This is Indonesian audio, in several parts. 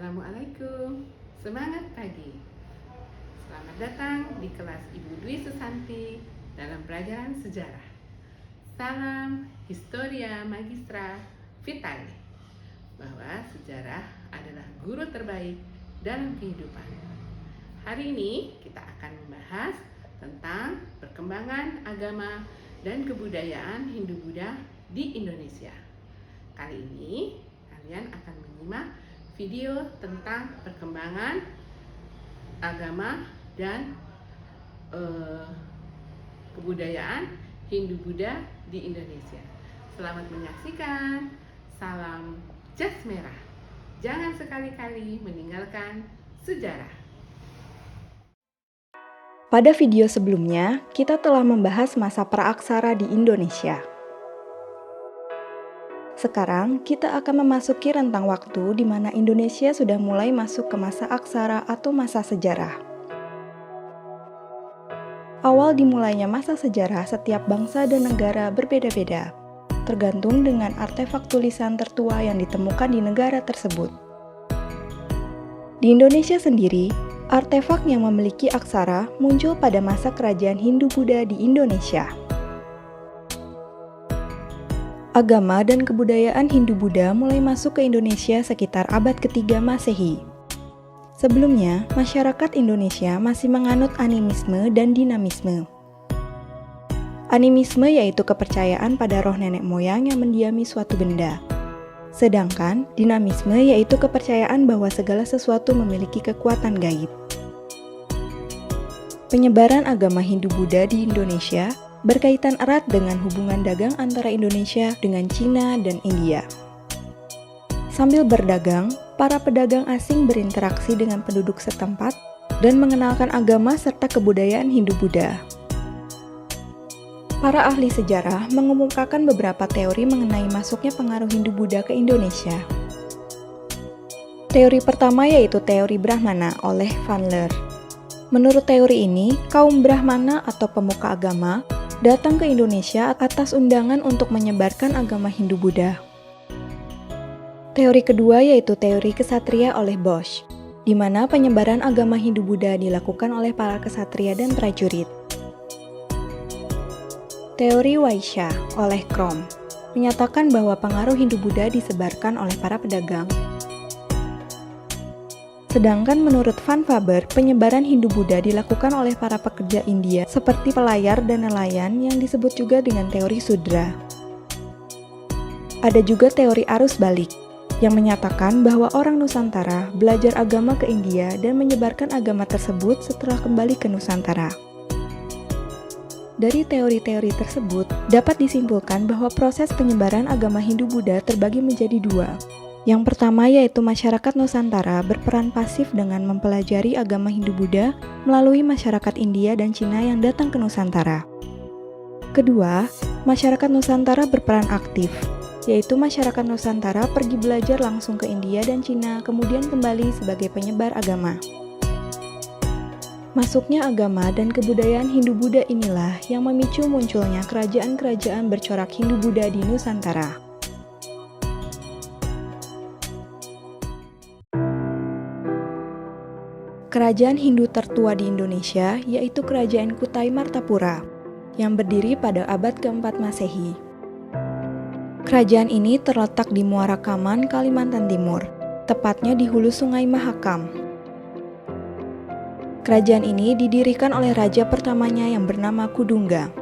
Assalamualaikum, semangat pagi. Selamat datang di kelas Ibu Dwi Susanti dalam pelajaran sejarah. Salam Historia Magistra Vitae, bahwa sejarah adalah guru terbaik dalam kehidupan. Hari ini kita akan membahas tentang perkembangan agama dan kebudayaan Hindu-Buddha di Indonesia. Kali ini kalian akan menyimak video tentang perkembangan agama dan kebudayaan Hindu-Buddha di Indonesia. Selamat menyaksikan. Salam jas merah. Jangan sekali-kali meninggalkan sejarah. Pada video sebelumnya, kita telah membahas masa praaksara di Indonesia. Sekarang, kita akan memasuki rentang waktu di mana Indonesia sudah mulai masuk ke masa aksara atau masa sejarah. Awal dimulainya masa sejarah setiap bangsa dan negara berbeda-beda, tergantung dengan artefak tulisan tertua yang ditemukan di negara tersebut. Di Indonesia sendiri, artefak yang memiliki aksara muncul pada masa kerajaan Hindu-Buddha di Indonesia. Agama dan kebudayaan Hindu-Buddha mulai masuk ke Indonesia sekitar abad ketiga Masehi. Sebelumnya, masyarakat Indonesia masih menganut animisme dan dinamisme. Animisme yaitu kepercayaan pada roh nenek moyang yang mendiami suatu benda. Sedangkan dinamisme yaitu kepercayaan bahwa segala sesuatu memiliki kekuatan gaib. Penyebaran agama Hindu-Buddha di Indonesia berkaitan erat dengan hubungan dagang antara Indonesia dengan Cina dan India. Sambil berdagang, para pedagang asing berinteraksi dengan penduduk setempat dan mengenalkan agama serta kebudayaan Hindu-Buddha. Para ahli sejarah mengemukakan beberapa teori mengenai masuknya pengaruh Hindu-Buddha ke Indonesia. Teori pertama yaitu teori Brahmana oleh Van Leer. Menurut teori ini, kaum Brahmana atau pemuka agama datang ke Indonesia atas undangan untuk menyebarkan agama Hindu-Buddha. Teori kedua yaitu teori kesatria oleh Bosch, di mana penyebaran agama Hindu-Buddha dilakukan oleh para kesatria dan prajurit. Teori Waisya oleh Krom menyatakan bahwa pengaruh Hindu-Buddha disebarkan oleh para pedagang. Sedangkan menurut Van Faber, penyebaran Hindu-Buddha dilakukan oleh para pekerja India seperti pelayar dan nelayan yang disebut juga dengan teori Sudra. Ada juga teori arus balik, yang menyatakan bahwa orang Nusantara belajar agama ke India dan menyebarkan agama tersebut setelah kembali ke Nusantara. Dari teori-teori tersebut, dapat disimpulkan bahwa proses penyebaran agama Hindu-Buddha terbagi menjadi dua. Yang pertama yaitu masyarakat Nusantara berperan pasif dengan mempelajari agama Hindu-Buddha melalui masyarakat India dan Cina yang datang ke Nusantara. Kedua, masyarakat Nusantara berperan aktif, yaitu masyarakat Nusantara pergi belajar langsung ke India dan Cina kemudian kembali sebagai penyebar agama. Masuknya agama dan kebudayaan Hindu-Buddha inilah yang memicu munculnya kerajaan-kerajaan bercorak Hindu-Buddha di Nusantara. Kerajaan Hindu tertua di Indonesia yaitu Kerajaan Kutai Martapura yang berdiri pada abad keempat Masehi. Kerajaan ini terletak di Muara Kaman, Kalimantan Timur, tepatnya di hulu Sungai Mahakam. Kerajaan ini didirikan oleh raja pertamanya yang bernama Kudungga.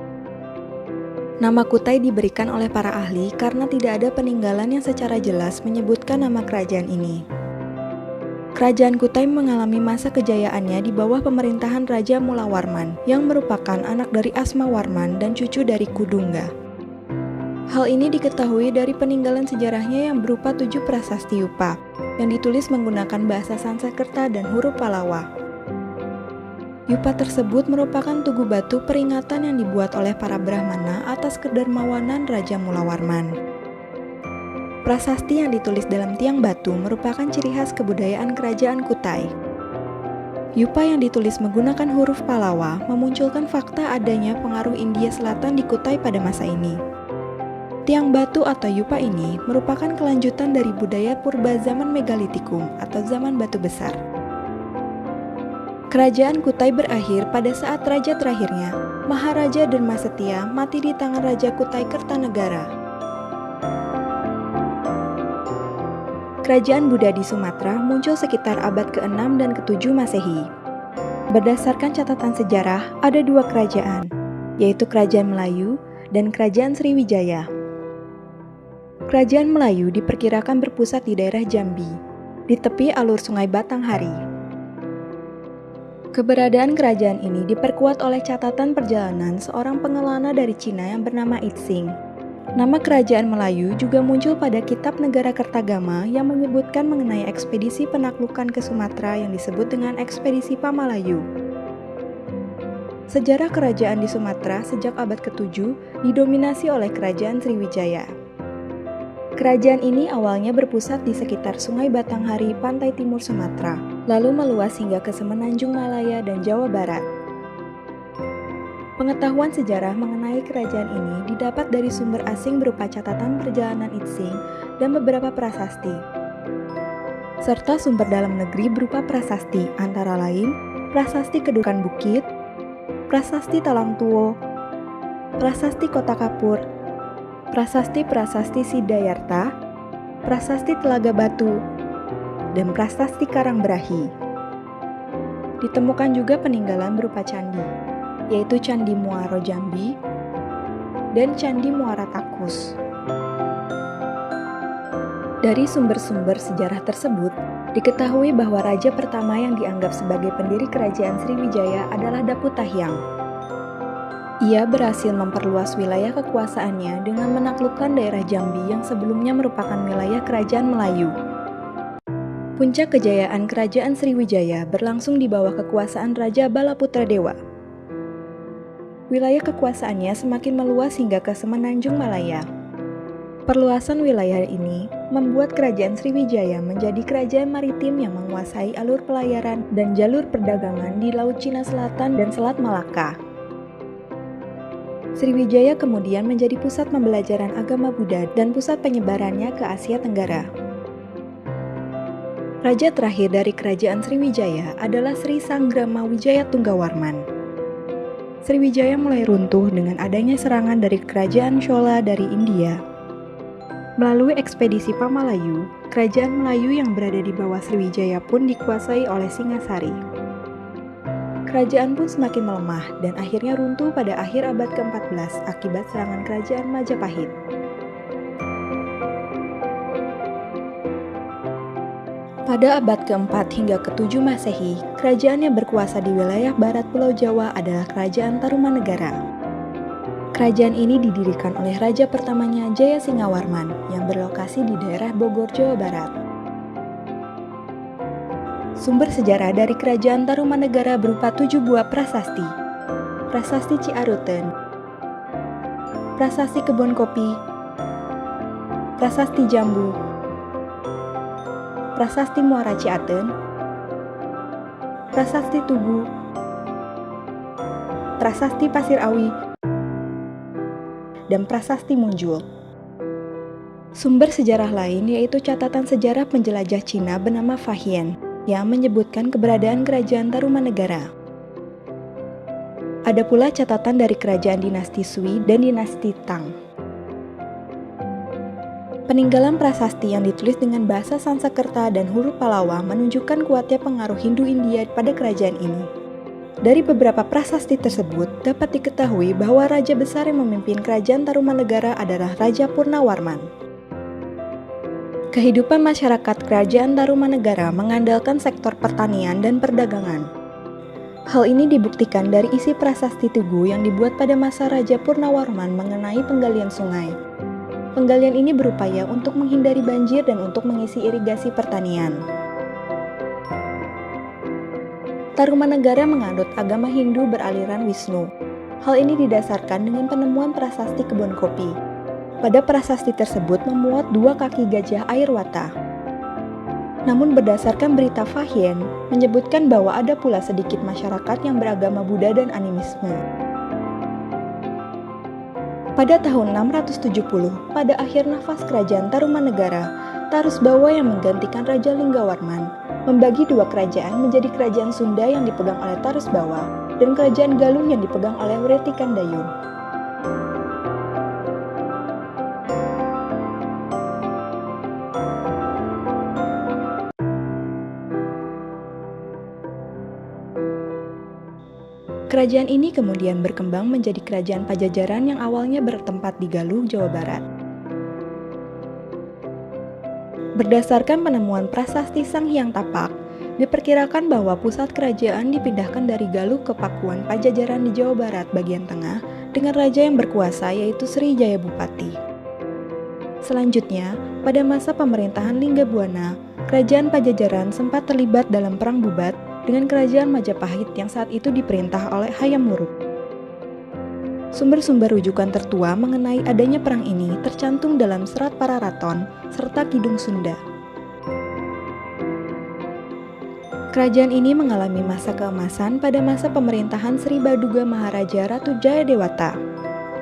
Nama Kutai diberikan oleh para ahli karena tidak ada peninggalan yang secara jelas menyebutkan nama kerajaan ini. Kerajaan Kutai mengalami masa kejayaannya di bawah pemerintahan Raja Mulawarman yang merupakan anak dari Asmawarman dan cucu dari Kudungga. Hal ini diketahui dari peninggalan sejarahnya yang berupa 7 prasasti Yupa yang ditulis menggunakan bahasa Sanskerta dan huruf Pallava. Yupa tersebut merupakan tugu batu peringatan yang dibuat oleh para Brahmana atas kedermawanan Raja Mulawarman. Prasasti yang ditulis dalam tiang batu merupakan ciri khas kebudayaan kerajaan Kutai. Yupa yang ditulis menggunakan huruf Pallava memunculkan fakta adanya pengaruh India Selatan di Kutai pada masa ini. Tiang batu atau yupa ini merupakan kelanjutan dari budaya purba zaman Megalitikum atau zaman batu besar. Kerajaan Kutai berakhir pada saat raja terakhirnya, Maharaja Dharmasetia, mati di tangan Raja Kutai Kertanegara. Kerajaan Buddha di Sumatera muncul sekitar abad ke-6 dan ke-7 Masehi. Berdasarkan catatan sejarah, ada dua kerajaan, yaitu Kerajaan Melayu dan Kerajaan Sriwijaya. Kerajaan Melayu diperkirakan berpusat di daerah Jambi, di tepi alur Sungai Batanghari. Keberadaan kerajaan ini diperkuat oleh catatan perjalanan seorang pengelana dari Cina yang bernama Itsing. Nama kerajaan Melayu juga muncul pada kitab Negara Kertagama yang menyebutkan mengenai ekspedisi penaklukan ke Sumatera yang disebut dengan Ekspedisi Pamalayu. Sejarah kerajaan di Sumatera sejak abad ke-7 didominasi oleh Kerajaan Sriwijaya. Kerajaan ini awalnya berpusat di sekitar Sungai Batanghari, pantai timur Sumatera, lalu meluas hingga ke Semenanjung Malaya dan Jawa Barat. Pengetahuan sejarah mengenai kerajaan ini didapat dari sumber asing berupa catatan perjalanan Itsing dan beberapa prasasti, serta sumber dalam negeri berupa prasasti, antara lain Prasasti Kedukan Bukit, Prasasti Talang Tuo, Prasasti Kota Kapur, Prasasti Sidayarta, Prasasti Telaga Batu, dan Prasasti Karangberahi. Ditemukan juga peninggalan berupa candi, yaitu Candi Muaro Jambi dan Candi Muara Takus. Dari sumber-sumber sejarah tersebut, diketahui bahwa raja pertama yang dianggap sebagai pendiri kerajaan Sriwijaya adalah Daputahyang. Ia berhasil memperluas wilayah kekuasaannya dengan menaklukkan daerah Jambi yang sebelumnya merupakan wilayah kerajaan Melayu. Puncak kejayaan kerajaan Sriwijaya berlangsung di bawah kekuasaan Raja Balaputradewa. Wilayah kekuasaannya semakin meluas hingga ke Semenanjung Malaya. Perluasan wilayah ini membuat kerajaan Sriwijaya menjadi kerajaan maritim yang menguasai alur pelayaran dan jalur perdagangan di Laut Cina Selatan dan Selat Malaka. Sriwijaya kemudian menjadi pusat pembelajaran agama Buddha dan pusat penyebarannya ke Asia Tenggara. Raja terakhir dari kerajaan Sriwijaya adalah Sri Sanggrama Wijaya Tunggawarman. Sriwijaya mulai runtuh dengan adanya serangan dari kerajaan Chola dari India. Melalui ekspedisi Pamalayu, kerajaan Melayu yang berada di bawah Sriwijaya pun dikuasai oleh Singasari. Kerajaan pun semakin melemah dan akhirnya runtuh pada akhir abad ke-14 akibat serangan kerajaan Majapahit. Pada abad ke-4 hingga ke-7 Masehi, kerajaan yang berkuasa di wilayah barat Pulau Jawa adalah Kerajaan Tarumanegara. Kerajaan ini didirikan oleh raja pertamanya Jaya Singawarman yang berlokasi di daerah Bogor, Jawa Barat. Sumber sejarah dari Kerajaan Tarumanegara berupa 7 buah prasasti. Prasasti Ciaruten, Prasasti Kebon Kopi, Prasasti Jambu, Prasasti Muara Ciaten, Prasasti Tugu, Prasasti Pasir Awi, dan Prasasti Munjul. Sumber sejarah lain yaitu catatan sejarah penjelajah Cina bernama Fahian yang menyebutkan keberadaan Kerajaan Tarumanegara. Ada pula catatan dari kerajaan dinasti Sui dan dinasti Tang. Peninggalan prasasti yang ditulis dengan bahasa Sanskerta dan huruf Palawa menunjukkan kuatnya pengaruh Hindu-India pada kerajaan ini. Dari beberapa prasasti tersebut, dapat diketahui bahwa raja besar yang memimpin Kerajaan Tarumanegara adalah Raja Purnawarman. Kehidupan masyarakat Kerajaan Tarumanegara mengandalkan sektor pertanian dan perdagangan. Hal ini dibuktikan dari isi prasasti Tugu yang dibuat pada masa Raja Purnawarman mengenai penggalian sungai. Penggalian ini berupaya untuk menghindari banjir dan untuk mengisi irigasi pertanian. Tarumanegara menganut agama Hindu beraliran Wisnu. Hal ini didasarkan dengan penemuan prasasti Kebon Kopi. Pada prasasti tersebut memuat 2 kaki gajah air wata. Namun berdasarkan berita Fahian, menyebutkan bahwa ada pula sedikit masyarakat yang beragama Buddha dan animisme. Pada tahun 670, pada akhir nafas kerajaan Tarumanegara, Tarusbawa yang menggantikan Raja Linggawarman membagi dua kerajaan menjadi kerajaan Sunda yang dipegang oleh Tarusbawa dan kerajaan Galuh yang dipegang oleh Wretikandayun. Kerajaan ini kemudian berkembang menjadi kerajaan Pajajaran yang awalnya bertempat di Galuh, Jawa Barat. Berdasarkan penemuan prasasti Sang Hyang Tapak, diperkirakan bahwa pusat kerajaan dipindahkan dari Galuh ke Pakuan Pajajaran di Jawa Barat bagian tengah dengan raja yang berkuasa yaitu Sri Jayabupati. Selanjutnya, pada masa pemerintahan Linggabuana, kerajaan Pajajaran sempat terlibat dalam perang bubat dengan kerajaan Majapahit yang saat itu diperintah oleh Hayam Wuruk. Sumber-sumber rujukan tertua mengenai adanya perang ini tercantum dalam Serat Pararaton serta Kidung Sunda. Kerajaan ini mengalami masa keemasan pada masa pemerintahan Sri Baduga Maharaja Ratu Jayadewata,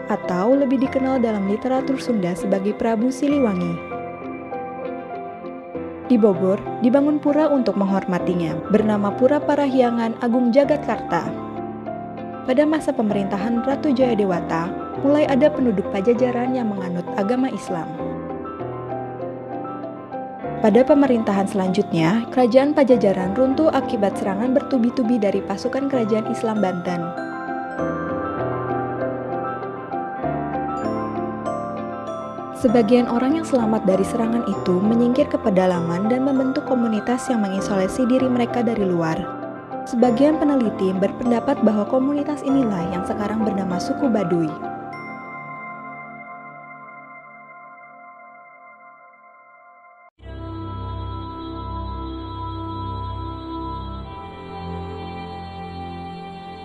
atau lebih dikenal dalam literatur Sunda sebagai Prabu Siliwangi. Di Bogor, dibangun pura untuk menghormatinya, bernama Pura Parahyangan Agung Jagatkarta. Pada masa pemerintahan Ratu Jayadewata, mulai ada penduduk Pajajaran yang menganut agama Islam. Pada pemerintahan selanjutnya, kerajaan Pajajaran runtuh akibat serangan bertubi-tubi dari pasukan kerajaan Islam Banten. Sebagian orang yang selamat dari serangan itu menyingkir ke pedalaman dan membentuk komunitas yang mengisolasi diri mereka dari luar. Sebagian peneliti berpendapat bahwa komunitas inilah yang sekarang bernama suku Baduy.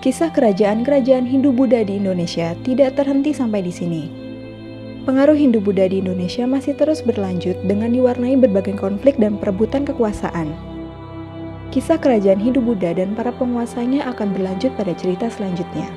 Kisah kerajaan-kerajaan Hindu-Buddha di Indonesia tidak terhenti sampai di sini. Pengaruh Hindu-Buddha di Indonesia masih terus berlanjut dengan diwarnai berbagai konflik dan perebutan kekuasaan. Kisah kerajaan Hindu-Buddha dan para penguasanya akan berlanjut pada cerita selanjutnya.